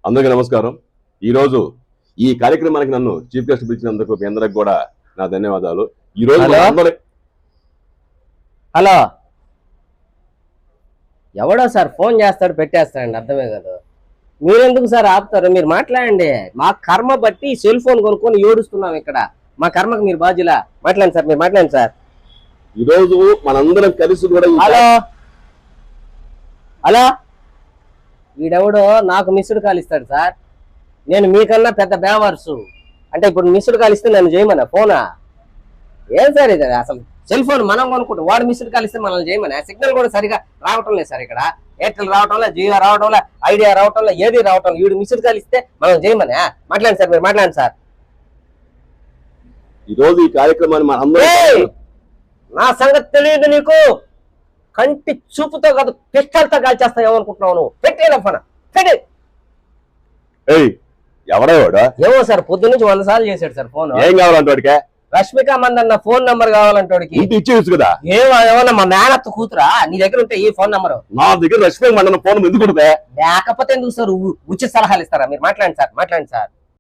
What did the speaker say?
అందరికీ నమస్కారం. ఈరోజు ఈ కార్యక్రమానికి నన్ను చీఫ్ గెస్ట్ పిలిచినందుకు మీ అందరికి కూడా నా ధన్యవాదాలు. ఈ రోజు హలో, ఎవడో సార్ ఫోన్ చేస్తాడు పెట్టేస్తాడండి, అర్థమే కదా. మీరెందుకు సార్ ఆపుతారు? మీరు మాట్లాడండి. మా కర్మ బట్టి సెల్ ఫోన్ కొనుక్కొని ఏడుస్తున్నాం ఇక్కడ. మా కర్మకు మీరు బాధ్యులా? మాట్లాడండి సార్, మీరు మాట్లాడండి సార్. ఈరోజు మనందరం కలిసి కూడా హలో హలో, వీడెవడో నాకు మిస్డ్ కాల్ ఇస్తాడు సార్. నేను మీకన్నా పెద్ద బేవర్సు. అంటే ఇప్పుడు మిస్డ్ కాల్ ఇస్తే నన్ను చేయమన్నా ఫోనా? ఏం సార్ ఇది? అసలు సెల్ ఫోన్ మనం కొనుక్కుంటాం, వాడు మిస్డ్ కాల్ ఇస్తే మనల్ని చేయమని. సిగ్నల్ కూడా సరిగా రావటం లేదు సార్ ఇక్కడ. ఎయిర్టెల్ రావటంలో, జియో రావటంలో, ఐడియా రావటంలో, ఏది రావటం. వీడు మిస్డ్ కాల్ ఇస్తే మనం చేయమని. మాట్లాడండి సార్, మీరు మాట్లాడండి సార్. ఈరోజు ఈ కార్యక్రమాన్ని మనందరం, నా సంగతి తెలియదు నీకు. కంటి చూపుతో కాదు పిస్టల్తో కాల్చేస్తావు ఏమనుకుంటున్నావు నువ్వు? పెట్టేలా ఫోన్ పెట్టి. ఎవడేవాడు? ఏమో సార్, పొద్దు నుంచి 100 సార్లు చేశాడు సార్ ఫోన్. ఏం కావాలంటే రష్మిక మందన్న ఫోన్ నంబర్ కావాలంటోడికి. ఇచ్చేయచ్చు కదా. ఏమన్నా మా మేనత్త కూతురా? నీ దగ్గర ఉంటే ఈ ఫోన్ నంబర్. నా దగ్గర రష్మిక మందన్న ఫోన్ ఎందుకు? లేకపోతే ఎందుకు సార్ ఉచిత సలహాలు ఇస్తారా? మీరు మాట్లాడండి సార్, మాట్లాడండి సార్.